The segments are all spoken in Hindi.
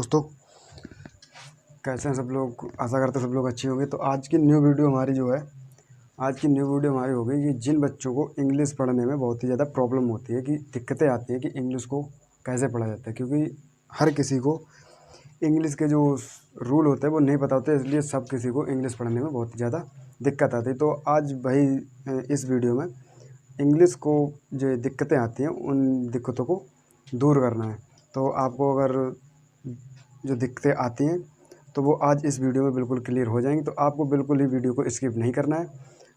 दोस्तों, कैसे हैं सब लोग। आशा करते हैं सब लोग अच्छे होंगे। तो आज की न्यू वीडियो हमारी होगी कि जिन बच्चों को इंग्लिश पढ़ने में बहुत ही ज़्यादा प्रॉब्लम होती है, कि दिक्कतें आती हैं कि इंग्लिश को कैसे पढ़ा जाता है, क्योंकि हर किसी को इंग्लिश के जो रूल होते हैं वो नहीं पता होते, इसलिए सब किसी को इंग्लिश पढ़ने में बहुत ही ज़्यादा दिक्कत आती है। तो आज भाई इस वीडियो में इंग्लिश को जो दिक्कतें आती हैं उन दिक्कतों को दूर करना है। तो आपको अगर जो दिक्कतें आती हैं तो वो आज इस वीडियो में बिल्कुल क्लियर हो जाएंगी। तो आपको बिल्कुल ही वीडियो को स्किप नहीं करना है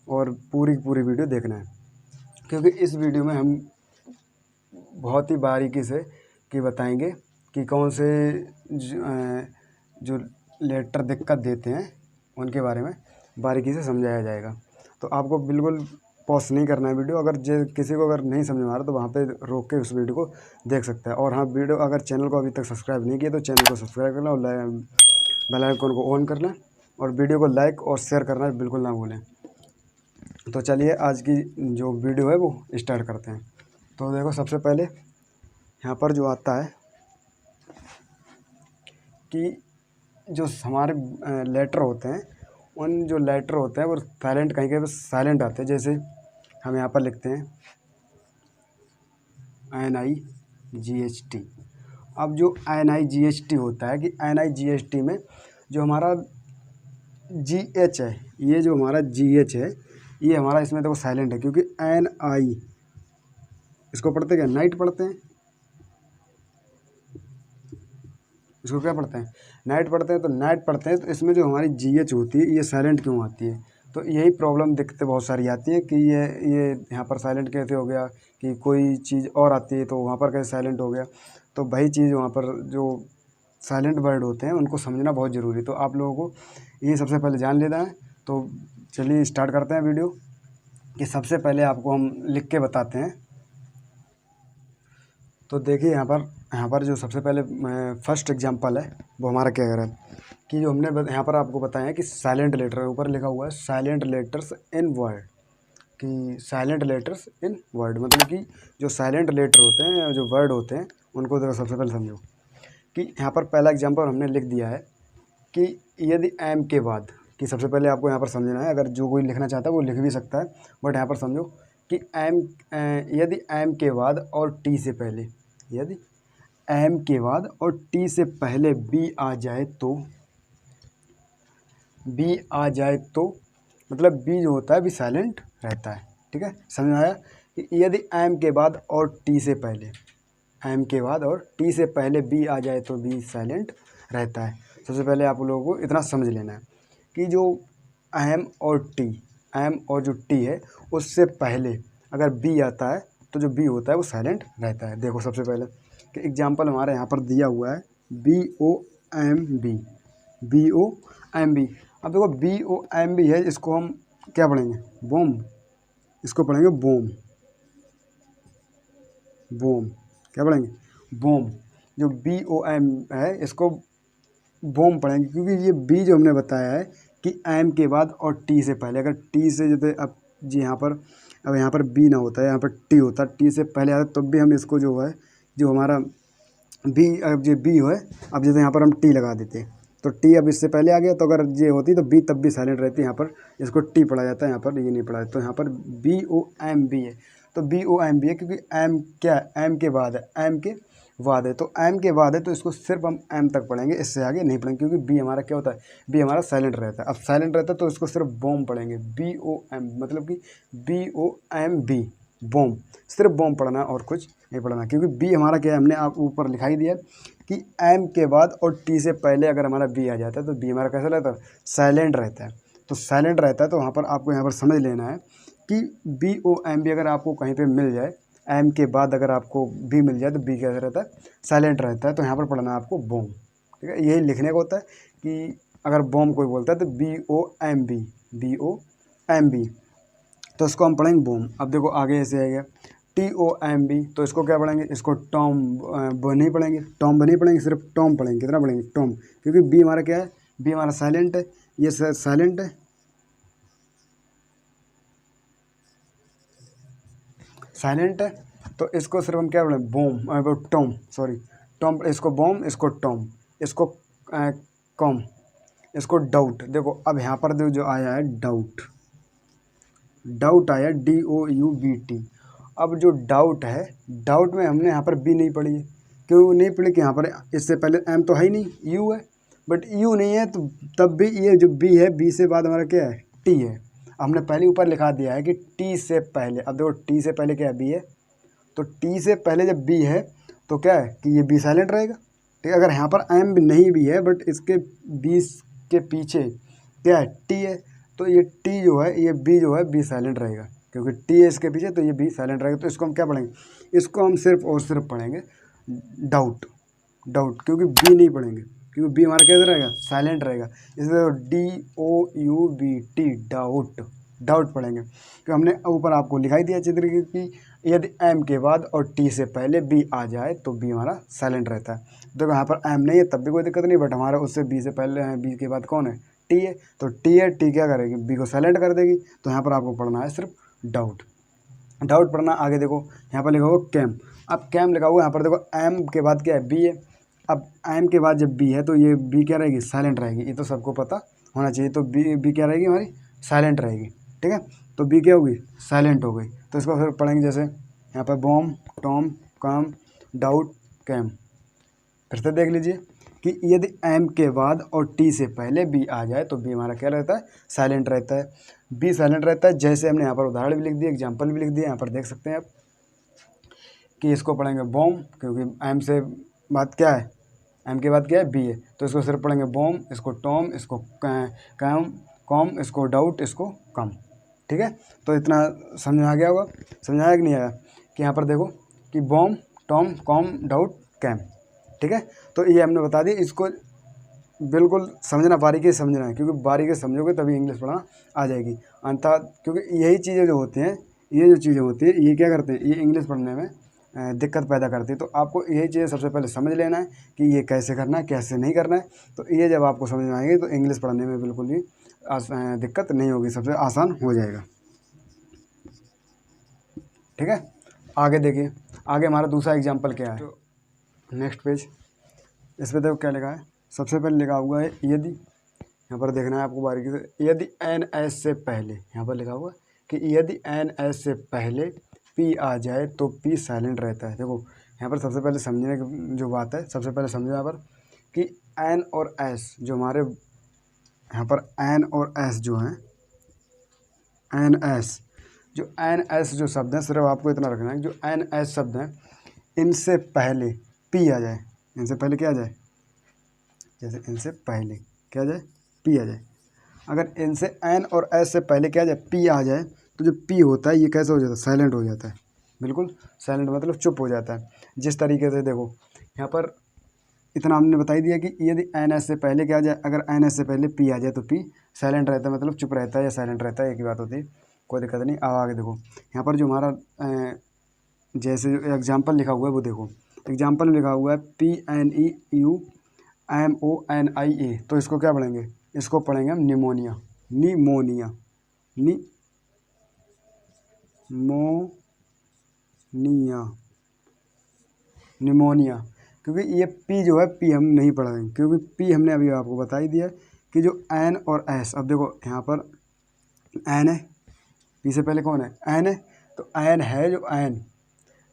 और पूरी पूरी वीडियो देखना है, क्योंकि इस वीडियो में हम बहुत ही बारीकी से बताएंगे कि कौन से जो लेटर दिक्कत देते हैं उनके बारे में बारीकी से समझाया जाएगा। तो आपको बिल्कुल पॉज नहीं करना है वीडियो। अगर किसी को अगर नहीं समझ में आ रहा तो वहाँ पे रोक के उस वीडियो को देख सकता है। और हाँ, वीडियो अगर चैनल को अभी तक सब्सक्राइब नहीं किया तो चैनल को सब्सक्राइब करना और बेल आइकन को ऑन करना और वीडियो को लाइक और शेयर करना बिल्कुल ना भूलें। तो चलिए आज की जो वीडियो है वो स्टार्ट करते हैं। तो देखो, सबसे पहले यहाँ पर जो आता है कि जो हमारे लेटर होते हैं, उन जो लेटर होते हैं वो साइलेंट, कहीं कहीं साइलेंट आते हैं। जैसे हम यहाँ पर लिखते हैं NIGHT। अब जो NIGHT होता है कि NIGHT में जो हमारा GH है, ये जो हमारा GH है, ये हमारा इसमें देखो साइलेंट है, क्योंकि NI इसको पढ़ते क्या, नाइट पढ़ते हैं। इसको क्या पढ़ते हैं, नाइट पढ़ते हैं। तो नाइट पढ़ते हैं तो इसमें जो हमारी GH होती है ये साइलेंट क्यों आती है। तो यही प्रॉब्लम दिक्कतें बहुत सारी आती है कि ये यहाँ पर साइलेंट कैसे हो गया, कि कोई चीज़ और आती है तो वहाँ पर कैसे साइलेंट हो गया। तो वही चीज़ वहाँ पर जो साइलेंट वर्ड होते हैं उनको समझना बहुत ज़रूरी है। तो आप लोगों को ये सबसे पहले जान लेना है। तो चलिए स्टार्ट करते हैं वीडियो। कि सबसे पहले आपको हम लिख के बताते हैं। तो देखिए यहाँ पर जो सबसे पहले फर्स्ट एग्जांपल है वो हमारा क्या कह रहा है कि जो हमने यहाँ पर आपको बताया है कि साइलेंट लेटर, ऊपर लिखा हुआ है साइलेंट लेटर्स इन वर्ड, कि साइलेंट लेटर्स इन वर्ड मतलब कि जो साइलेंट लेटर होते हैं, जो वर्ड होते हैं, उनको देखो सबसे पहले समझो। कि यहाँ पर पहला एग्जाम्पल हमने लिख दिया है कि यदि एम के बाद, कि सबसे पहले आपको यहाँ पर समझना है। अगर जो कोई लिखना चाहता है वो लिख भी सकता है, बट यहाँ पर समझो कि यदि एम के बाद और टी से पहले, यदि एम के बाद और टी से पहले बी आ जाए तो, बी आ जाए तो मतलब बी जो होता है बी साइलेंट रहता है। ठीक है, समझ में आया। कि यदि एम के बाद और टी से पहले, एम के बाद और टी से पहले बी आ जाए तो बी साइलेंट रहता है। सबसे पहले आप लोगों को इतना समझ लेना है कि जो एम और टी, एम और जो टी है उससे पहले अगर बी आता है तो जो बी होता है वो साइलेंट रहता है। देखो सबसे पहले कि एग्जांपल हमारे यहाँ पर दिया हुआ है BOMB, BOMB। अब देखो BOMB है, इसको हम क्या पढ़ेंगे, बोम। इसको पढ़ेंगे बोम, बोम क्या पढ़ेंगे, बोम। जो BOM है इसको बोम पढ़ेंगे, क्योंकि ये बी जो हमने बताया है कि एम के बाद और टी से पहले, अगर टी से जैसे अब जी यहाँ पर, अब यहाँ पर बी ना होता है, यहाँ पर टी होता है, टी से पहले आता तब भी हम इसको जो है, जो हमारा बी, अब जो बी है, अब जैसे यहाँ पर हम टी लगा देते तो टी अब इससे पहले आ गया, तो अगर ये होती तो बी तब भी साइलेंट रहती। यहाँ पर इसको टी पढ़ा जाता है, यहाँ पर ये नहीं पढ़ा जाता। तो यहाँ पर BOMB है, तो BOMB है क्योंकि एम क्या है, एम के बाद है, एम के बाद है। तो एम के बाद है तो इसको सिर्फ हम एम तक पढ़ेंगे, इससे आगे नहीं पढ़ेंगे, क्योंकि बी हमारा क्या होता है, बी हमारा साइलेंट रहता है। अब साइलेंट रहता है तो इसको सिर्फ बॉम पढ़ेंगे, BOM मतलब कि BOMB, बॉम। सिर्फ बॉम पढ़ना और कुछ नहीं पढ़ना, क्योंकि बी हमारा क्या है, हमने आप ऊपर लिखाई दिया कि एम के बाद और टी से पहले अगर हमारा बी आ जाता है तो बी हमारा कैसा रहता है, साइलेंट रहता है। तो साइलेंट रहता है तो वहाँ पर आपको यहाँ पर समझ लेना है कि BOMB अगर आपको कहीं पे मिल जाए, एम के बाद अगर आपको बी मिल जाए तो बी कैसा रहता है, साइलेंट रहता है। तो यहाँ पर पढ़ना है आपको बोम। ठीक है, यही लिखने को होता है कि अगर बॉम कोई बोलता है तो BOMB, BOMB, तो इसको हम पढ़ेंगे बोम। अब देखो आगे ऐसे आएगा TOMB, तो इसको क्या पढ़ेंगे, इसको टॉम नहीं पढ़ेंगे, टॉम नहीं पढ़ेंगे, सिर्फ टॉम पढ़ेंगे। कितना पढ़ेंगे, टॉम, क्योंकि बी हमारा क्या है, बी हमारा साइलेंट है, ये साइलेंट है, साइलेंट है। तो इसको सिर्फ हम क्या पढ़ेंगे, बोम, टॉम, सॉरी टॉम, इसको बॉम, इसको टॉम, इसको कॉम, इसको डाउट। देखो अब यहाँ पर जो आया है डाउट, डाउट आया DOUBT। अब जो डाउट है, डाउट में हमने यहाँ पर बी नहीं पढ़ी है। क्यों नहीं पढ़ी? कि यहाँ पर इससे पहले एम तो है ही नहीं, यू है, बट यू नहीं है तो तब भी ये जो बी है, बी से बाद हमारा क्या है? टी है। हमने पहले ऊपर लिखा दिया है कि टी से पहले। अब देखो टी से पहले क्या है? बी है। तो टी से पहले जब बी है तो क्या है कि ये बी साइलेंट रहेगा। ठीक है, अगर यहाँ पर एम नहीं भी है बट इसके बी के पीछे क्या है? टी है, तो ये टी जो है, ये बी जो है, बी साइलेंट रहेगा, क्योंकि टी है इसके पीछे, तो ये बी साइलेंट रहेगा। तो इसको हम क्या पढ़ेंगे? इसको हम सिर्फ और सिर्फ पढ़ेंगे डाउट, डाउट, क्योंकि बी नहीं पढ़ेंगे, क्योंकि बी हमारा कैसे रहेगा? साइलेंट रहेगा। इसलिए DOUBT, डाउट, डाउट पढ़ेंगे। तो हमने ऊपर आपको लिखाई दिया चित्र की यदि एम के बाद और टी से पहले बी आ जाए तो बी हमारा साइलेंट रहता है। देखो यहाँ पर एम नहीं है तब भी कोई दिक्कत नहीं, बट हमारा उससे बी से पहले है, बी के बाद कौन है? टी है। तो टी है, टी क्या करेगी? बी को साइलेंट कर देगी। तो यहाँ पर आपको पढ़ना है सिर्फ डाउट, डाउट पढ़ना। आगे देखो यहाँ पर लिखा हुआ कैम। अब कैम लिखा हुआ यहाँ पर, देखो एम के बाद क्या है? बी है। अब एम के बाद जब बी है तो ये बी क्या रहेगी? साइलेंट रहेगी। ये तो सबको पता होना चाहिए। तो बी क्या रहेगी हमारी? साइलेंट रहेगी। ठीक है, तो बी क्या होगी? साइलेंट हो गई। तो इसको फिर पढ़ेंगे जैसे यहाँ पर बॉम, टॉम, कम, डाउट, कैम। फिर से देख लीजिए कि यदि एम के बाद और टी से पहले बी आ जाए तो बी हमारा क्या रहता है? साइलेंट रहता है। बी साइलेंट रहता है। जैसे हमने यहाँ पर उदाहरण भी लिख दिया, एग्जाम्पल भी लिख दिया, यहाँ पर देख सकते हैं आप कि इसको पढ़ेंगे बॉम, क्योंकि एम से बात क्या है? एम के बाद क्या है? बी है। तो इसको सिर्फ पढ़ेंगे बॉम, इसको टॉम, इसको कैम, कॉम, इसको डाउट, इसको कम। ठीक है, तो इतना समझ में आ गया होगा। समझाया कि नहीं आया? कि यहाँ पर देखो कि bomb, tomb, comb, doubt, cam. ठीक है, तो ये हमने बता दी। इसको बिल्कुल समझना, बारीकी से समझना है, क्योंकि बारीकी से समझोगे तभी इंग्लिश पढ़ना आ जाएगी। अन्यथा क्योंकि यही चीज़ें जो होती हैं, ये जो चीज़ें होती हैं, ये क्या करते हैं? ये इंग्लिश पढ़ने में दिक्कत पैदा करती है। तो आपको यही चीज़ें सबसे पहले समझ लेना है कि ये कैसे करना है, कैसे नहीं करना है। तो ये जब आपको समझ में आएगी तो इंग्लिश पढ़ने में बिल्कुल भी दिक्कत नहीं होगी, सबसे आसान हो जाएगा। ठीक है, आगे देखिए, आगे हमारा दूसरा एग्जाम्पल क्या है? तो नेक्स्ट पेज, इस पर देखो क्या लिखा है। सबसे पहले लिखा हुआ है यदि, यहाँ पर देखना है आपको बारीकी से, यदि NS से पहले, यहाँ पर लिखा हुआ है कि यदि NS से पहले P आ जाए तो P साइलेंट रहता है। देखो यहाँ पर सबसे पहले समझने की जो बात है, सबसे पहले समझो यहाँ पर कि N और S जो हमारे यहाँ पर N और S जो हैं, NS जो NS जो शब्द हैं, सिर्फ आपको इतना रखना है जो NS शब्द हैं, इनसे पहले P आ जाए, इनसे पहले क्या आ जाए? जैसे इनसे पहले क्या आ जाए? P आ जाए। अगर इनसे N और S से पहले क्या आ जाए? P आ जाए, तो जो P होता है ये कैसे हो जाता है? साइलेंट हो जाता है। बिल्कुल साइलेंट मतलब चुप हो जाता है। जिस तरीके से देखो यहाँ पर इतना हमने बता ही दिया कि यदि NS से पहले क्या आ जाए, अगर NS से पहले P आ जाए तो P साइलेंट रहता है, मतलब चुप रहता है या साइलेंट रहता है, एक ही बात होती है, कोई दिक्कत नहीं। अब आगे देखो यहाँ पर जो हमारा जैसे जो एग्जाम्पल लिखा हुआ है वो देखो, एग्जाम्पल में लिखा हुआ है PNEUMONIA। तो इसको क्या पढ़ेंगे? इसको पढ़ेंगे हम निमोनिया, निमोनिया, निमोनिया, निमोनिया। क्योंकि ये P जो है, P हम नहीं पढ़ेंगे, क्योंकि P हमने अभी आपको बता ही दिया कि जो N और S, अब देखो यहाँ पर N है, P से पहले कौन है? N है। तो N है जो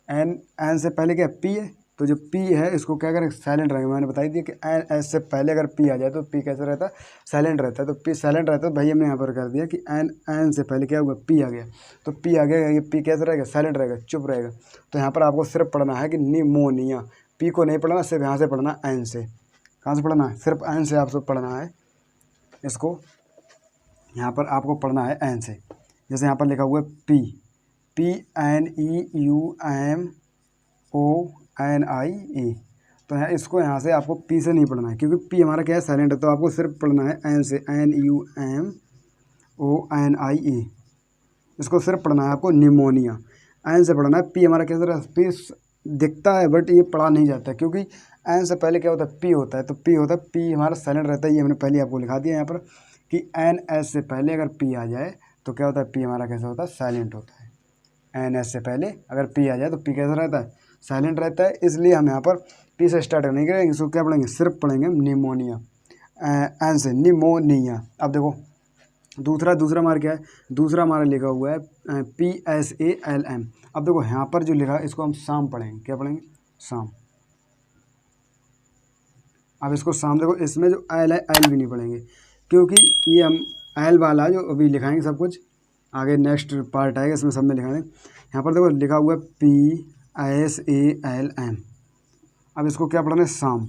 N से पहले क्या? P है। तो जो P है इसको क्या करें? साइलेंट रहेगा। मैंने बता ही दिया कि NS से पहले अगर P आ जाए तो P कैसे रहता है? साइलेंट रहता है। तो P साइलेंट रहता है। भाई हमने यहाँ पर कर दिया कि N से पहले क्या हुआ? P आ गया, तो P आ गया, ये P कैसे रहेगा? साइलेंट रहेगा, चुप रहेगा। तो यहाँ पर आपको सिर्फ पढ़ना है कि निमोनिया, P को नहीं पढ़ना, सिर्फ यहाँ से पढ़ना N से। कहाँ से पढ़ना है? सिर्फ N से आपको पढ़ना है। इसको यहाँ पर आपको पढ़ना है N से। जैसे यहाँ पर लिखा हुआ है PNEUMONIA, तो यहाँ इसको यहाँ से आपको P से नहीं पढ़ना है, क्योंकि P हमारा क्या है? साइलेंट है। तो आपको सिर्फ पढ़ना है N से, NEUMONIA। इसको सिर्फ पढ़ना है आपको निमोनिया, N से पढ़ना है। P हमारा कैसे रहता है? P दिखता है बट ये पढ़ा नहीं जाता है, क्योंकि N से पहले क्या होता है? P होता है। तो P होता है, P हमारा साइलेंट रहता है। ये हमने पहले आपको लिखा दिया यहाँ पर कि NS से पहले अगर P आ जाए तो क्या होता है? P हमारा कैसा होता है? साइलेंट होता है। NS से पहले अगर P आ जाए तो P कैसा रहता है? साइलेंट रहता है। इसलिए हम यहाँ पर पी से स्टार्ट नहीं करेंगे, इसको क्या पढ़ेंगे, सिर्फ पढ़ेंगे निमोनिया, एन से निमोनिया। अब देखो दूसरा हमारा क्या है, दूसरा हमारा लिखा हुआ है PSALM। अब देखो यहाँ पर जो लिखा है इसको हम शाम पढ़ेंगे, क्या पढ़ेंगे, शाम। अब इसको शाम देखो, इसमें जो एल है एल भी नहीं पढ़ेंगे, क्योंकि ये हम एल वाला जो अभी लिखाएंगे सब कुछ आगे नेक्स्ट पार्ट आएगा इसमें सब में लिखाएंगे। यहाँ पर देखो लिखा हुआ है PSALM। अब इसको क्या पढ़ना है, शाम।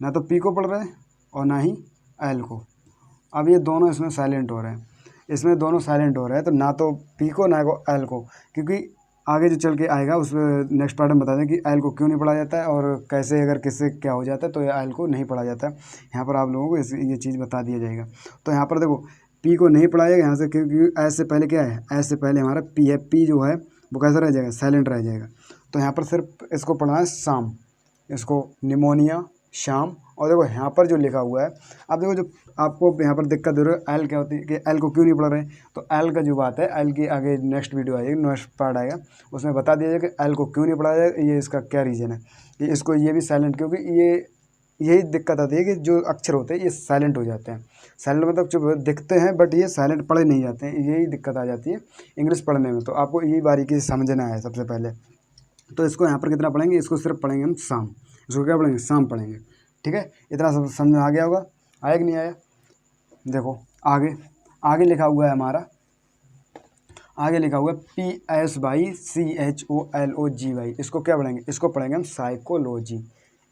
ना तो पी को पढ़ रहे हैं और ना ही एल को। अब ये दोनों इसमें साइलेंट हो रहे हैं, इसमें दोनों साइलेंट हो रहे हैं, तो ना तो पी को ना को एल को, क्योंकि आगे जो चल के आएगा उसमें नेक्स्ट पार्ट में बता दें कि एल को क्यों नहीं पढ़ा जाता है और कैसे अगर किससे क्या हो जाता है तो एल को नहीं पढ़ा जाता है। यहाँ पर आप लोगों को ये चीज़ बता दिया जाएगा। तो यहाँ पर देखो पी को नहीं पढ़ा जाएगा यहाँ से, क्योंकि एस से पहले क्या है, एस से पहले हमारा पी है, पी जो है वो कैसा रह जाएगा, साइलेंट रह जाएगा। तो यहाँ पर सिर्फ इसको पढ़ना है शाम, इसको निमोनिया शाम। और देखो यहाँ पर जो लिखा हुआ है, अब देखो जो आपको यहाँ पर दिक्कत हो रही है एल क्या होती है कि एल को क्यों नहीं पढ़ रहे हैं, तो एल का जो बात है एल की आगे नेक्स्ट वीडियो आएगी, नेक्स्ट पार्ट आएगा, उसमें बता दिया जाएगा कि एल को क्यों नहीं पढ़ा जाएगा, ये इसका क्या रीज़न है कि इसको ये भी साइलेंट, क्योंकि ये यही दिक्कत आती है कि जो अक्षर होते हैं ये साइलेंट हो जाते हैं। साइलेंट मतलब चुप दिखते हैं बट ये साइलेंट पढ़े नहीं जाते हैं, यही दिक्कत आ जाती है इंग्लिश पढ़ने में। तो आपको यही बारीकी से समझना है सबसे पहले। तो इसको यहाँ पर कितना पढ़ेंगे, इसको सिर्फ पढ़ेंगे हम शाम, इसको क्या पढ़ेंगे, शाम पढ़ेंगे। ठीक है, इतना सब समझ में आ गया होगा, आया कि नहीं आया। देखो आगे लिखा हुआ है हमारा, आगे लिखा हुआ है PSYCHOLOGY। इसको क्या पढ़ेंगे, इसको पढ़ेंगे हम साइकोलॉजी,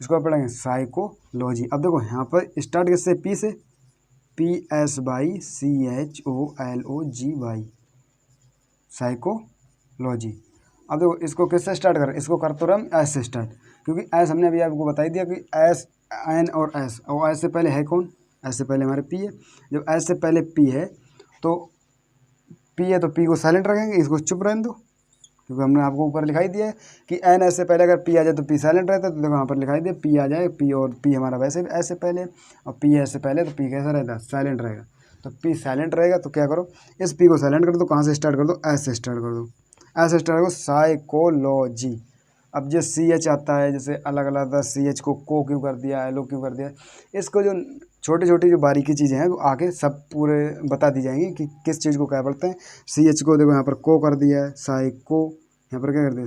इसको पढ़ेंगे साइकोलॉजी। अब देखो यहाँ पर स्टार्ट किससे, पी से, PSYCHOLOGY साइकोलॉजी। अब देखो इसको किससे स्टार्ट करें, इसको कर तो रहा एस से स्टार्ट, क्योंकि एस हमने अभी आपको बता ही दिया कि एस एन और एस, और एस से पहले है कौन, एस से पहले हमारे पी है। जब एस से पहले पी है तो पी है तो पी को साइलेंट रखेंगे, इसको चुप रहने दो, क्योंकि हमने आपको ऊपर लिखाई दिया है कि एन एस से पहले अगर पी आ जाए तो पी साइलेंट रहता है। तो देखो यहाँ पर लिखाई दिया पी आ जाए, पी और पी हमारा वैसे भी एस से पहले और पी एस से पहले, तो पी कैसा रहता है, साइलेंट रहेगा। तो पी साइलेंट रहेगा तो क्या करो, इस पी को साइलेंट कर दो, कहाँ से स्टार्ट कर दो, एस से स्टार्ट कर दो, एस से स्टार्ट करो साइकोलॉजी। अब जो CH आता है, जैसे अलग अलग CH को क्यों कर दिया, एलो क्यों कर दिया, इसको जो छोटी छोटी जो बारीकी चीज़ें हैं वो आगे सब पूरे बता दी जाएंगी कि किस चीज़ को क्या बोलते हैं। CH को देखो यहाँ पर को कर दिया है, साइको, यहाँ पर क्या कर दिया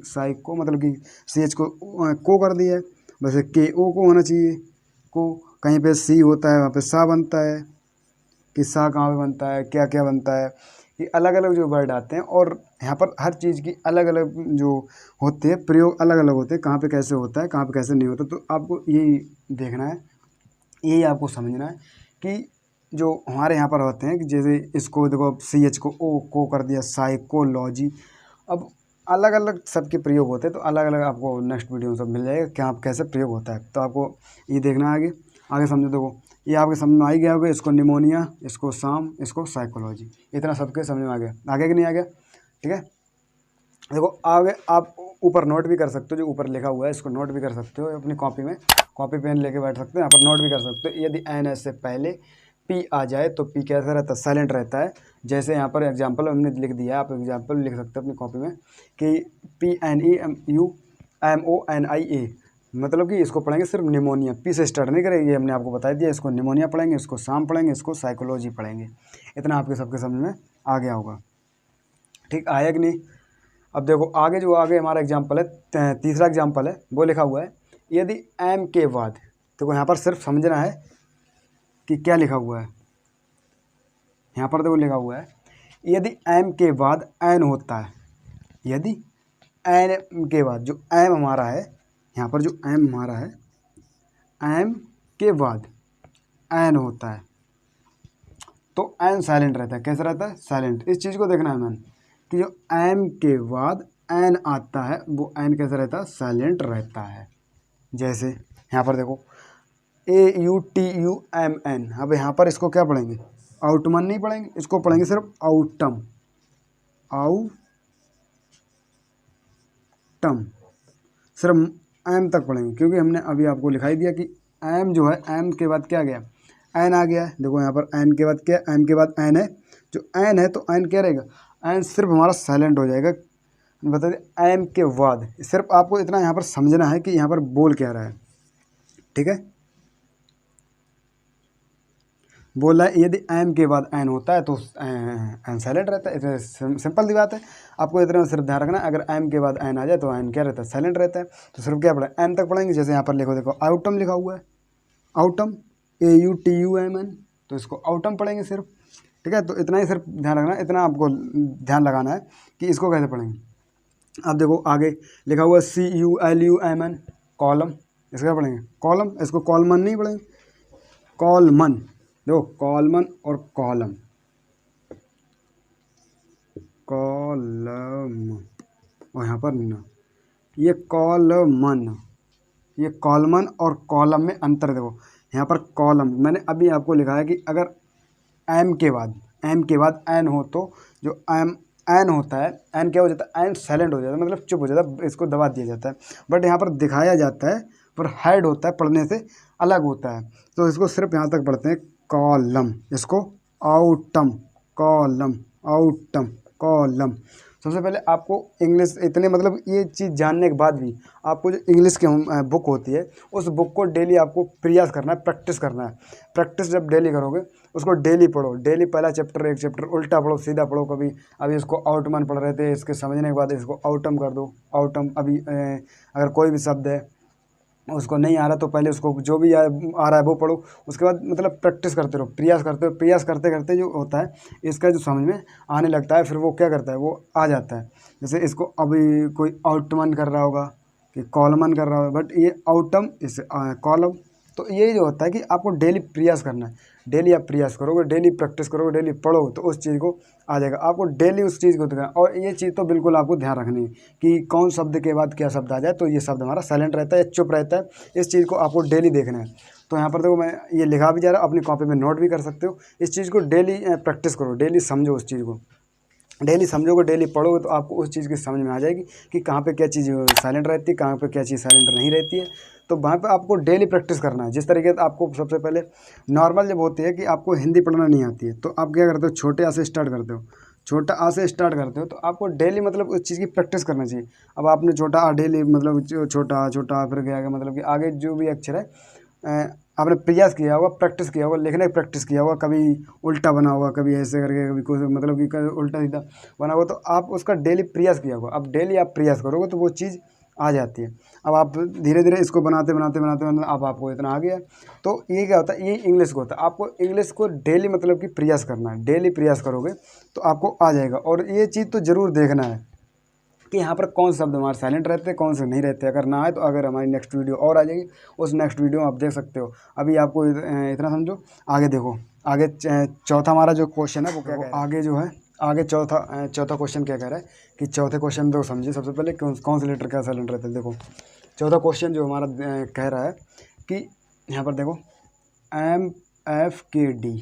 साइको, मतलब कि CH को कर दिया है, वैसे KO को होना चाहिए को, कहीं पे C होता है वहाँ पे सा बनता है, कि सा कहाँ पे बनता है, क्या क्या बनता है, कि अलग अलग जो वर्ड आते हैं। और यहाँ पर हर चीज़ की अलग अलग जो होते हैं प्रयोग अलग अलग होते हैं, कहाँ पे कैसे होता है, कहाँ पे कैसे नहीं होता। तो आपको यही देखना है, यही आपको समझना है कि जो हमारे यहाँ पर होते हैं कि जैसे इसको देखो CH को को कर दिया साइकोलॉजी। अब अलग अलग सबके प्रयोग होते हैं, तो अलग अलग आपको नेक्स्ट वीडियो में सब मिल जाएगा क्या आप कैसे प्रयोग होता है। तो आपको ये देखना है, आगे समझो। देखो ये आपके समझ में आ ही गया होगा, इसको निमोनिया, इसको शाम, इसको साइकोलॉजी, इतना सबके समझ में आ गया, आगे कि नहीं आ गया। ठीक है, देखो आगे आप ऊपर नोट भी कर सकते हो, जो ऊपर लिखा हुआ है इसको नोट भी कर सकते हो अपनी कॉपी में, कॉपी पेन लेके बैठ सकते हो, यहाँ पर नोट भी कर सकते हो। यदि एन एस से पहले पी आ जाए तो पी कैसा रहता है, साइलेंट रहता है। जैसे यहाँ पर एग्जाम्पल हमने लिख दिया है, आप एग्जाम्पल लिख सकते हो अपनी कॉपी में कि PNEMUMONIA, मतलब कि इसको पढ़ेंगे सिर्फ निमोनिया, पी से स्टार्ट नहीं करेंगे, ये हमने आपको बता दिया। इसको निमोनिया पढ़ेंगे, इसको शाम पढ़ेंगे, इसको साइकोलॉजी पढ़ेंगे। इतना आपके सबके समझ में आ गया होगा, ठीक, आया कि नहीं। अब देखो आगे हमारा एग्जाम्पल है, तीसरा एग्जाम्पल है, वो लिखा हुआ है यदि एम के बाद, देखो यहाँ पर सिर्फ समझना है कि क्या लिखा हुआ है। यहाँ पर देखो लिखा हुआ है यदि एम के बाद एन होता है, यदि एन के बाद जो एम हमारा है, यहाँ पर जो एम हमारा है, एम के बाद एन होता है तो एन साइलेंट रहता है। कैसा रहता है, साइलेंट। इस चीज़ को देखना है मैंने कि जो एम के बाद एन आता है वो एन कैसा रहता है, साइलेंट रहता है। जैसे यहाँ पर देखो AUTUMN, अब यहाँ पर इसको क्या पढ़ेंगे, आउटमन नहीं पढ़ेंगे, इसको पढ़ेंगे सिर्फ आउटम, आउटम, सिर्फ एम तक पढ़ेंगे, क्योंकि हमने अभी आपको लिखाई दिया कि एम जो है, एम के बाद क्या गया, एन आ गया है। देखो यहाँ पर एन के बाद क्या, एम के बाद एन है, जो एन है तो एन क्या रहेगा, एन सिर्फ हमारा साइलेंट हो जाएगा। बता दें एम के बाद, सिर्फ आपको इतना यहाँ पर समझना है कि यहाँ पर बोल क्या रहा है, ठीक है। बोला यदि एम के बाद एन होता है तो एन साइलेंट रहता है, इतना सिंपल सी बात है। आपको इतना सिर्फ ध्यान रखना, अगर एम के बाद एन आ जाए तो एन क्या रहता है, साइलेंट रहता है। तो सिर्फ क्या पढ़ा, एन तक पढ़ेंगे। जैसे यहाँ पर लिखो, देखो आउटम लिखा हुआ है, आउटम AUTUM, तो इसको आउटम पढ़ेंगे सिर्फ, ठीक है। तो इतना ही सिर्फ ध्यान रखना, इतना आपको ध्यान लगाना है कि इसको कैसे पढ़ेंगे। अब देखो आगे लिखा हुआ CULUMN, कॉलम, इसको क्या पढ़ेंगे, कॉलम। इसको कॉलमन नहीं पढ़ेंगे, कॉलमन। देखो कॉलमन और कॉलम, कॉलम, और यहाँ पर न, ये कॉलमन, ये कॉलमन और कॉलम में अंतर देखो। यहाँ पर कॉलम मैंने अभी आपको लिखा है कि अगर एम के बाद एन हो तो जो एन होता है, एन क्या हो जाता है, एन साइलेंट हो जाता है, मतलब चुप हो जाता है, इसको दबा दिया जाता है। बट यहाँ पर दिखाया जाता है, पर हाइड होता है, पढ़ने से अलग होता है। तो इसको सिर्फ यहाँ तक पढ़ते हैं, कॉलम, इसको आउटम, कॉलम, आउटम, कॉलम। सबसे पहले आपको इंग्लिश इतने, मतलब ये चीज़ जानने के बाद भी आपको जो इंग्लिश की बुक होती है, उस बुक को डेली आपको प्रयास करना है, प्रैक्टिस करना है। प्रैक्टिस जब डेली करोगे, उसको डेली पढ़ो, डेली पहला चैप्टर, एक चैप्टर उल्टा पढ़ो, सीधा पढ़ो। कभी अभी इसको आउटमन पढ़ रहे थे, इसके समझने के बाद इसको आउटम कर दो, आउटम। अभी अगर कोई भी शब्द है उसको नहीं आ रहा तो पहले उसको जो भी आ रहा है वो पढ़ो, उसके बाद मतलब प्रैक्टिस करते रहो, प्रयास करते रहो। प्रयास करते करते जो होता है, इसका जो समझ में आने लगता है, फिर वो क्या करता है, वो आ जाता है। जैसे इसको अभी कोई आउटमन कर रहा होगा कि कॉलमन कर रहा होगा, बट ये आउटम, इस कॉलम। तो ये जो होता है कि आपको डेली प्रयास करना है, डेली आप प्रयास करोगे, डेली प्रैक्टिस करोगे, डेली पढ़ोगे, तो उस चीज़ को आ जाएगा। आपको डेली उस चीज़ को दिखाना, और ये चीज़ तो बिल्कुल आपको ध्यान रखनी है कि कौन शब्द के बाद क्या शब्द आ जाए, तो ये शब्द हमारा साइलेंट रहता है या चुप रहता है, इस चीज़ को आपको डेली देखना है। तो यहाँ पर देखो मैं ये लिखा भी जा रहा हूँ, अपनी कॉपी में नोट भी कर सकते हो। इस चीज़ को डेली प्रैक्टिस करो, डेली समझो उस चीज़ को, डेली समझोगे, डेली पढ़ोगे, तो आपको उस चीज़ की समझ में आ जाएगी कि कहाँ पे क्या चीज़ साइलेंट रहती है, कहाँ पे क्या चीज़ साइलेंट नहीं रहती है। तो वहाँ पे आपको डेली प्रैक्टिस करना है। जिस तरीके से आपको सबसे पहले नॉर्मल जब होती है कि आपको हिंदी पढ़ना नहीं आती है, तो आप क्या करते हो, छोटे आ से स्टार्ट करते हो, छोटा आ से स्टार्ट करते हो, तो आपको डेली मतलब उस चीज़ की प्रैक्टिस करना चाहिए। अब आपने छोटा आ डेली, मतलब छोटा छोटा, फिर क्या मतलब कि आगे जो भी अक्षर है आपने प्रयास किया होगा, प्रैक्टिस किया होगा, लिखने की प्रैक्टिस किया होगा, कभी उल्टा बना होगा, कभी ऐसे करके, कभी कुछ मतलब कि उल्टा सीधा बना होगा, तो आप उसका डेली प्रयास किया होगा। अब डेली आप प्रयास करोगे तो वो चीज़ आ जाती है। अब आप धीरे धीरे इसको बनाते बनाते बनाते बनाते अब आपको इतना आ गया। तो ये क्या होता है, ये इंग्लिश को होता है। आपको इंग्लिश को डेली मतलब कि प्रयास करना है, डेली प्रयास करोगे तो आपको आ जाएगा। और ये चीज़ तो ज़रूर देखना है कि यहाँ पर कौन शब्द हमारे साइलेंट रहते हैं, कौन से नहीं रहते। अगर ना आए तो अगर हमारी नेक्स्ट वीडियो और आ जाएगी, उस नेक्स्ट वीडियो में आप देख सकते हो। अभी आपको इतना समझो, आगे देखो। आगे चौथा हमारा जो क्वेश्चन है वो क्या कह रहा है, आगे जो है, आगे चौथा क्वेश्चन क्या कह रहा है कि चौथे क्वेश्चन में तो समझिए सबसे पहले कौन से लेटर क्या साइलेंट रहते हैं। देखो चौथा क्वेश्चन जो हमारा कह रहा है कि यहाँ पर देखो MFKD,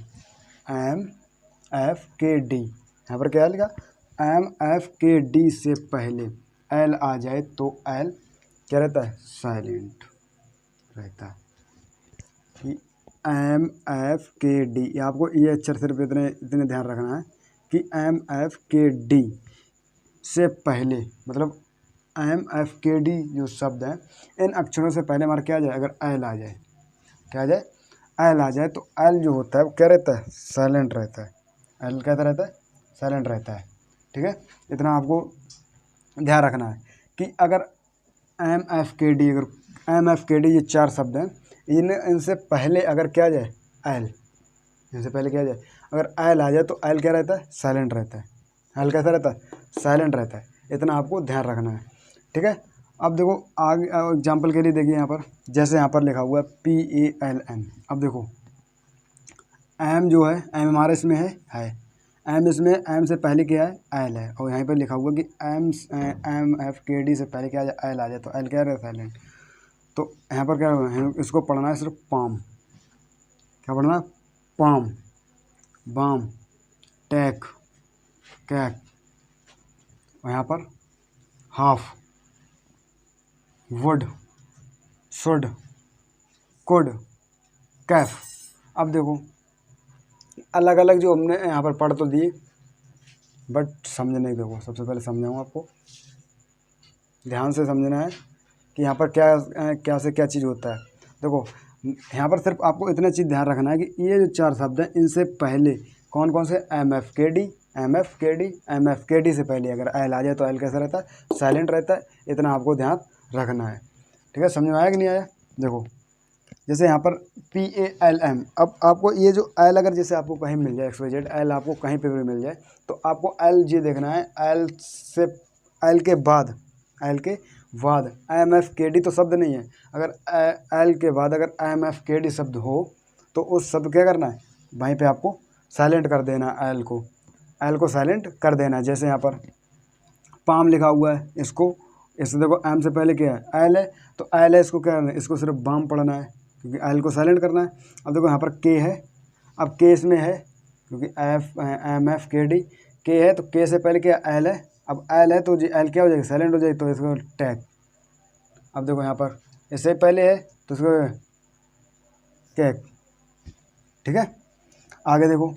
MFKD, यहाँ पर क्या लिखा, MFKD से पहले L आ जाए तो L क्या रहता है, साइलेंट रहता है। कि MFKD, आपको ये अक्षर सिर्फ इतने ध्यान रखना है कि MFKD से पहले, मतलब MFKD जो शब्द है, इन अक्षरों से पहले हमारा क्या आ जाए, अगर L आ जाए, क्या आ जाए, L आ जाए, तो L जो होता है वो क्या रहता है, साइलेंट रहता है। L कैसा रहता है, साइलेंट रहता है, ठीक है। इतना आपको ध्यान रखना है कि अगर MFKD, अगर MFKD ये चार शब्द हैं, इनसे पहले अगर क्या आ जाए, L, इनसे पहले क्या आ जाए, अगर L आ जाए तो L क्या रहता है, साइलेंट रहता है। L कैसा रहता है, साइलेंट रहता है। इतना आपको ध्यान रखना है, ठीक है। अब देखो आगे एग्जाम्पल के लिए देखिए, यहाँ पर जैसे यहाँ पर लिखा हुआ है PALN। अब देखो M जो है, M हमारे इसमें है M, इसमें M से पहले क्या है, L है। और यहाँ पर लिखा हुआ कि MFKD से पहले क्या आ जाए, L आ जाए, तो L क्या रहता है, साइलेंट। तो यहाँ पर क्या है, इसको पढ़ना है सिर्फ पाम। क्या पढ़ना है, पाम, बाम, टैक, कैक, और यहाँ पर half, would, should, could, Kaif. अब देखो अलग अलग जो हमने यहाँ पर पढ़ तो दिए, बट समझ नहीं। देखो सबसे पहले समझाऊँ आपको, ध्यान से समझना है कि यहाँ पर क्या क्या से क्या चीज़ होता है। देखो यहाँ पर सिर्फ आपको इतना चीज़ ध्यान रखना है कि ये जो 4 शब्द हैं इनसे पहले कौन कौन से एम एफ के डी, एम एफ के डी, एम एफ के डी से पहले अगर एल आ जाए तो एल कैसा रहता है, साइलेंट रहता है। इतना आपको ध्यान रखना है। ठीक है, समझ में आया कि नहीं आया। देखो जैसे यहाँ पर PALM, अब आपको ये जो एल अगर जैसे आपको कहीं मिल जाए, XYZ एल आपको कहीं पे भी मिल जाए तो आपको एल जी देखना है। एल से एल के बाद, एल के बाद MFKD तो शब्द नहीं है। अगर एल के बाद अगर MFKD शब्द हो तो उस शब्द क्या करना है, वहीं पे आपको साइलेंट कर देना। एल को साइलेंट कर देना। जैसे यहाँ पर पाम लिखा हुआ है, इससे देखो एम से पहले क्या है, एल है, तो एल है, इसको क्या करना है, इसको सिर्फ बाम पढ़ना है क्योंकि एल को साइलेंट करना है। अब देखो यहाँ पर के है, अब के इसमें है क्योंकि MFKD के है, तो के से पहले क्या एल है। अब एल है तो जी एल क्या हो जाएगी, साइलेंट हो जाएगी, तो इसको टैग। अब देखो यहाँ पर इससे पहले है तो इसको टैग। ठीक है, आगे देखो,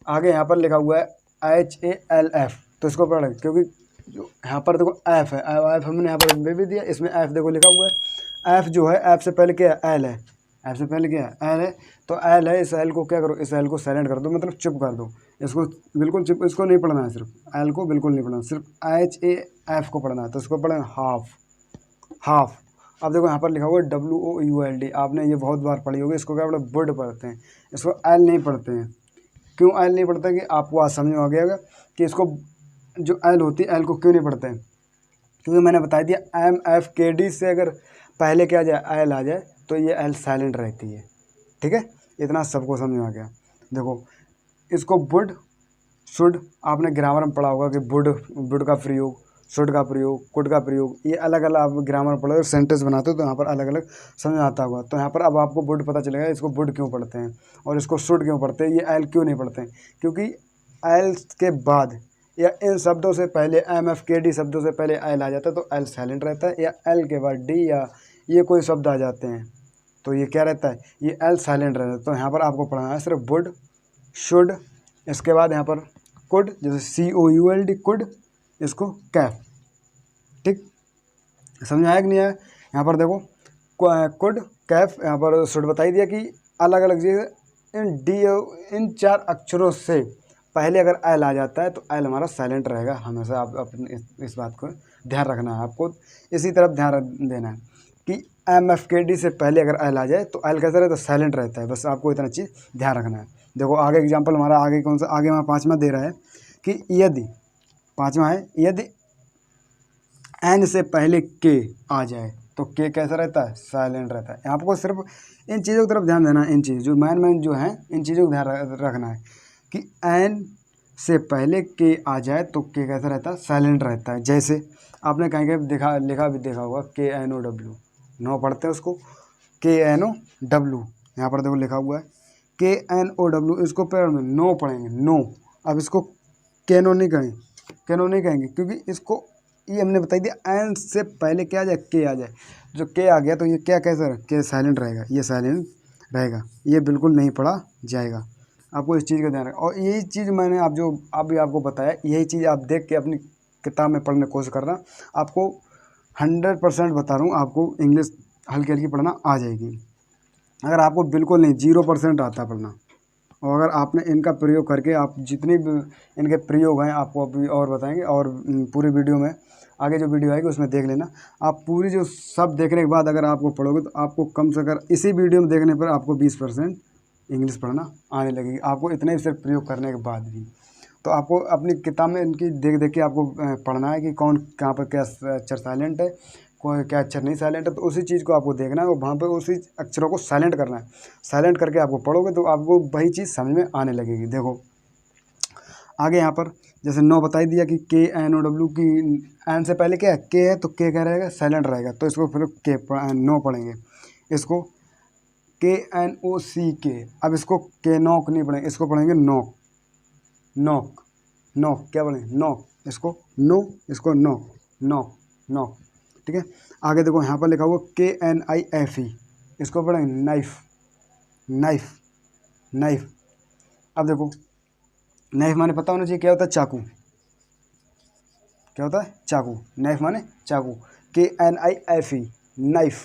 आगे यहाँ पर लिखा हुआ है HALF, तो इसको पढ़, क्योंकि जो यहाँ पर देखो एफ है, एफ हमने यहाँ पर भी दिया, इसमें एफ देखो लिखा हुआ है। एफ जो है, एफ से पहले क्या है, एल है, एफ से पहले क्या है, एल है, तो एल है, इस एल को क्या करो, इस एल को साइलेंट कर दो, मतलब चुप कर दो इसको, बिल्कुल चुप, इसको नहीं पढ़ना है, सिर्फ एल को बिल्कुल नहीं पढ़ना, सिर्फ HAF को पढ़ना है। तो इसको पढ़ेंगे हाफ, हाफ। अब देखो यहाँ पर लिखा हुआ है WOULD, आपने ये बहुत बार पढ़ी होगी, इसको क्या पढ़ते, बुड पढ़ते हैं, इसको एल नहीं पढ़ते हैं। क्यों एल नहीं पढ़ते, कि आपको आज समझ में आ गया कि इसको जो एल होती है, एल को क्यों नहीं पढ़ते हैं, क्योंकि मैंने बता दिया MFKD से अगर पहले क्या आ जाए, एल आ जाए, तो ये एल साइलेंट रहती है। ठीक है, इतना सबको समझ में आ गया। देखो इसको बुड, शुड, आपने ग्रामर में पढ़ा होगा कि बुड का प्रयोग, शुड का प्रयोग, कुड का प्रयोग, ये अलग अलग आप ग्रामर पढ़ो, सेंटेंस बनाते हो तो यहाँ पर अलग अलग समझ आता होगा। तो यहाँ पर अब आपको बुड पता चलेगा, इसको बुड क्यों पढ़ते हैं और इसको शुड क्यों पढ़ते हैं, ये एल क्यों नहीं पढ़ते हैं, क्योंकि एल के बाद या इन शब्दों से पहले, MFKD शब्दों से पहले एल आ जाता है तो एल साइलेंट रहता है, या एल के बाद डी या ये कोई शब्द आ जाते हैं तो ये क्या रहता है, ये एल साइलेंट रहता है। तो यहाँ पर आपको पढ़ना है सिर्फ बुड, शुड, इसके बाद यहाँ पर कुड, जैसे COULD कुड, इसको कैफ। ठीक, समझ आया कि नहीं आया। यहाँ पर देखो कुड, कैफ, यहाँ पर शुड बता ही दिया कि अलग अलग चीज़ इन 4 अक्षरों से पहले अगर एल आ जाता है तो एल हमारा साइलेंट रहेगा हमेशा। आप अपने इस बात को ध्यान रखना है, आपको इसी तरफ ध्यान देना है कि MFKD से पहले अगर एल आ जाए तो एल कैसा रहता है, साइलेंट रहता है। बस आपको इतना चीज़ ध्यान रखना है। देखो आगे एग्जाम्पल हमारा आगे कौन सा, आगे हमारा 5वां दे रहा है कि यदि, 5वां है, यदि एन से पहले के आ जाए तो के कैसा रहता है, साइलेंट रहता है। आपको सिर्फ इन चीज़ों की तरफ ध्यान देना है, इन चीज़ जो मैन जो हैं इन चीज़ों को ध्यान रखना है कि एन से पहले के आ जाए तो के कैसा रहता है, साइलेंट रहता है। जैसे आपने कहीं कहीं देखा होगा KNOW, नो पढ़ते हैं उसको KNOW, यहाँ पर देखो लिखा हुआ है KNOW, इसको पैर में नो पढ़ेंगे, नो। अब इसको कैनो नहीं कहेंगे क्योंकि इसको ये हमने बता दिया एन से पहले क्या आ जाए, के आ जाए, जो के आ गया तो ये क्या कैसा है, के साइलेंट रहेगा, ये साइलेंट रहेगा, ये बिल्कुल नहीं पढ़ा जाएगा। आपको इस चीज़ का ध्यान रखना। और यही चीज़ मैंने आप जो अभी आपको बताया, यही चीज़ आप देख के अपनी किताब में पढ़ने की कोशिश करना। आपको 100% बता रहा हूँ, आपको इंग्लिश हल्की हल्की पढ़ना आ जाएगी। अगर आपको बिल्कुल नहीं 0% आता पढ़ना, और अगर आपने इनका प्रयोग करके, आप जितने भी इनके प्रयोग हैं आपको अभी और बताएंगे, और पूरी वीडियो में आगे जो वीडियो आएगी उसमें देख लेना। आप पूरी जो सब देखने के बाद अगर आपको पढ़ोगे तो आपको कम से कम इसी वीडियो में देखने पर आपको 20% इंग्लिश पढ़ना आने लगेगी, आपको इतने ही सिर्फ प्रयोग करने के बाद भी। तो आपको अपनी किताब में इनकी देख देख के आपको पढ़ना है कि कौन कहाँ पर क्या अक्षर साइलेंट है, कोई क्या अक्षर नहीं साइलेंट है, तो उसी चीज़ को आपको देखना है और वहाँ पे उसी अक्षरों को साइलेंट करना है। साइलेंट करके आपको पढ़ोगे तो आपको वही चीज़ समझ में आने लगेगी। देखो आगे यहाँ पर जैसे नो बताई दिया कि KNOW की एन से पहले क्या है, के है, तो के क्या रहेगा, साइलेंट रहेगा, तो इसको फिर नो पढ़ेंगे। इसको KNOCK, अब इसको के नॉक नहीं पढ़ेंगे, इसको पढ़ेंगे नॉक, नॉक, नॉक, क्या पढ़ेंगे, नॉक, इसको नो, इसको नॉक, नॉक, नॉक। ठीक है, आगे देखो यहाँ पर लिखा हुआ KNIFE, इसको पढ़ेंगे नाइफ, नाइफ, नाइफ। अब देखो नाइफ माने पता होना चाहिए क्या होता है, चाकू, क्या होता है, चाकू। नाइफ माने चाकू। KNIFE knife,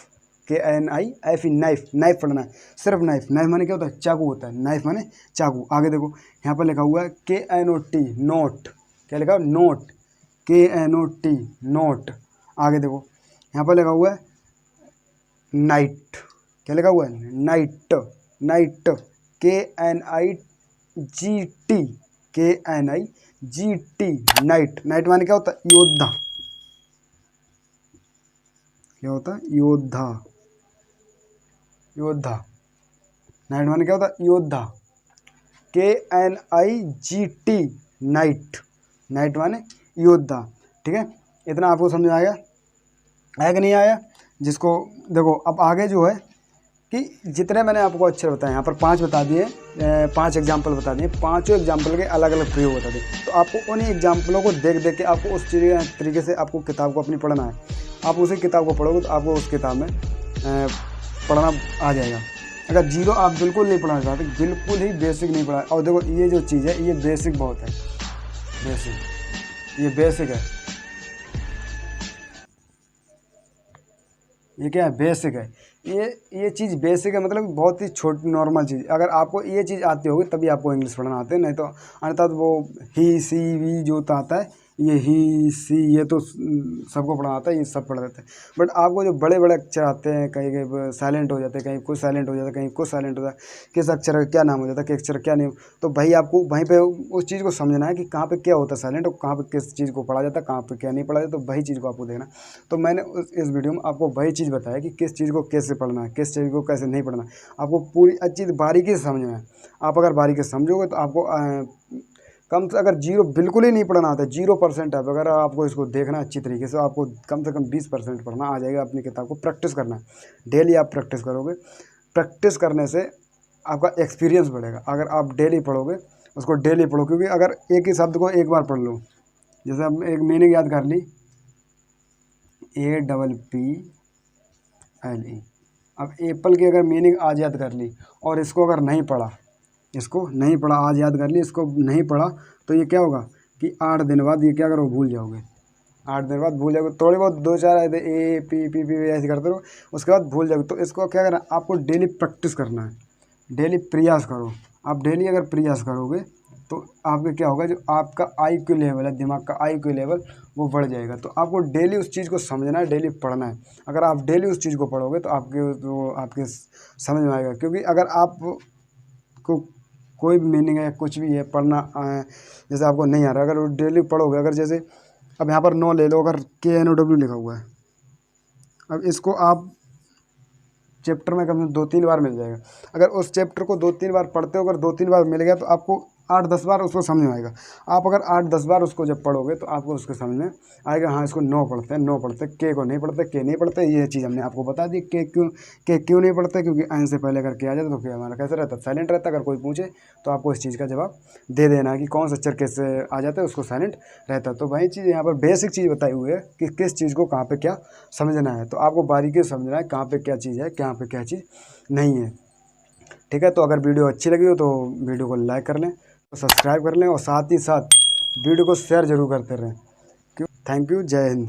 KNIFE knife, knife पढ़ना है, सिर्फ नाइफ। नाइफ माने क्या होता है? चाकू होता है। नाइफ माने चाकू। आगे देखो यहाँ पर लिखा हुआ है KNOT नोट। क्या लिखा? Note, KNOT note. आगे देखो यहाँ पर लिखा हुआ है नाइट। क्या लिखा हुआ है? Night, night, KNIGT, KNIGT night. Night माने क्या होता है? योद्धा। क्या होता है? योद्धा, योद्धा। नाइट माने क्या होता है? योद्धा। KNIGT नाइट, नाइट माने योद्धा। ठीक है, इतना आपको समझ आया? आया कि नहीं आया? जिसको देखो अब आगे जो है कि जितने मैंने आपको अक्षर बताए, यहाँ पर 5 बता दिए, 5 एग्जाम्पल बता दिए, पाँचों एग्जाम्पल के अलग अलग प्रयोग बता दिए। तो आपको उन्हीं एग्जाम्पलों को देख देख के आपको उस तरीके से आपको किताब को अपनी पढ़ना है। आप उसी किताब को पढ़ोगे तो आपको उस किताब में पढ़ना आ जाएगा। अगर जीरो आप बिल्कुल नहीं पढ़ना चाहते, बिल्कुल ही बेसिक नहीं पढ़ा, और देखो ये जो चीज़ है ये बेसिक बहुत है, बेसिक, ये बेसिक है। ये क्या है? बेसिक है। ये चीज़ बेसिक है, मतलब बहुत ही छोटी नॉर्मल चीज़। अगर आपको ये चीज़ आती होगी तभी आपको इंग्लिश पढ़ना आते हैं, नहीं तो अन्यथा तो वो ही सी वी जो आता है, ये ही सी ये तो सबको पढ़ना आता है, ये सब पढ़ देते हैं। बट आपको जो बड़े बड़े अक्षर आते हैं, कहीं कहीं साइलेंट हो जाते हैं, कहीं कुछ साइलेंट हो जाता है, कहीं कुछ साइलेंट हो जाता है, किस अक्षर का क्या नाम हो जाता है, किस अक्षर क्या नहीं, तो भाई आपको वहीं पे उस चीज़ को समझना है कि कहाँ पे क्या होता है साइलेंट, और कहाँ पे किस चीज़ को पढ़ा जाता है, कहाँ पे क्या नहीं पढ़ा जाता, तो वही चीज़ को आपको देखना। तो मैंने इस वीडियो में आपको वही चीज़ बताया कि किस चीज़ को कैसे पढ़ना है, किस चीज़ को कैसे नहीं पढ़ना है। आपको पूरी अच्छी बारीकी से समझना है। आप अगर बारीकी से समझोगे तो आपको कम से अगर जीरो बिल्कुल ही नहीं पढ़ना आता है, 0% है, अगर आपको इसको देखना है अच्छी तरीके से, आपको कम से कम 20% पढ़ना आ जाएगा। अपनी किताब को प्रैक्टिस करना है, डेली आप प्रैक्टिस करोगे। प्रैक्टिस करने से आपका एक्सपीरियंस बढ़ेगा। अगर आप डेली पढ़ोगे, उसको डेली पढ़ो, क्योंकि अगर एक ही शब्द को एक बार पढ़ लो, जैसे अब एक मीनिंग याद कर ली, APPLE, अब एप्पल की अगर मीनिंग आज याद कर ली और इसको अगर नहीं पढ़ा, इसको नहीं पढ़ा, आज याद कर ली, इसको नहीं पढ़ा, तो ये क्या होगा कि 8 दिन बाद ये क्या करो, भूल जाओगे। 8 दिन बाद भूल जाओगे। थोड़ी बहुत 2-4 आए थे APPP ऐसे करते रहो, उसके बाद भूल जाओगे। तो इसको क्या करना, आपको डेली प्रैक्टिस करना है, डेली प्रयास करो। आप डेली अगर प्रयास करोगे तो आपके क्या होगा, जो आपका IQ लेवल है, दिमाग का IQ लेवल, वो बढ़ जाएगा। तो आपको डेली उस चीज़ को समझना है, डेली पढ़ना है। अगर आप डेली उस चीज़ को पढ़ोगे तो आपके समझ में आएगा। क्योंकि अगर आप को कोई भी मीनिंग है या कुछ भी है पढ़ना, जैसे आपको नहीं आ रहा, अगर डेली पढ़ोगे, अगर जैसे अब यहाँ पर नो ले लो, अगर KNOW लिखा हुआ है, अब इसको आप चैप्टर में कम से कम 2-3 बार मिल जाएगा। अगर उस चैप्टर को 2-3 बार पढ़ते हो, अगर 2-3 बार मिल गया तो आपको 8-10 बार उसको समझ में आएगा। आप अगर 8-10 बार उसको जब पढ़ोगे तो आपको उसके समझ में आएगा, हाँ इसको नो पढ़ते हैं, नो पढ़ते, के को नहीं पढ़ते, के नहीं पढ़ते। ये चीज़ हमने आपको बता दी। के क्यों नहीं पढ़ते, क्योंकि एन से पहले अगर के आ जाता तो के हमारा कैसे रहता, साइलेंट रहता। अगर कोई पूछे तो आपको इस चीज़ का जवाब दे देना कि कौन सा अक्षर कैसे आ जाता है, उसको साइलेंट रहता। तो वही चीज़ यहाँ पर बेसिक चीज़ बताई हुई है कि किस चीज़ को कहाँ पर क्या समझना है। तो आपको बारीकी से समझना है कहाँ पर क्या चीज़ है, कहाँ पर क्या चीज़ नहीं है। ठीक है, तो अगर वीडियो अच्छी लगी हो तो वीडियो को लाइक कर लें, सब्सक्राइब कर लें, और साथ ही साथ वीडियो को शेयर जरूर करते रहें। थैंक यू, जय हिंद।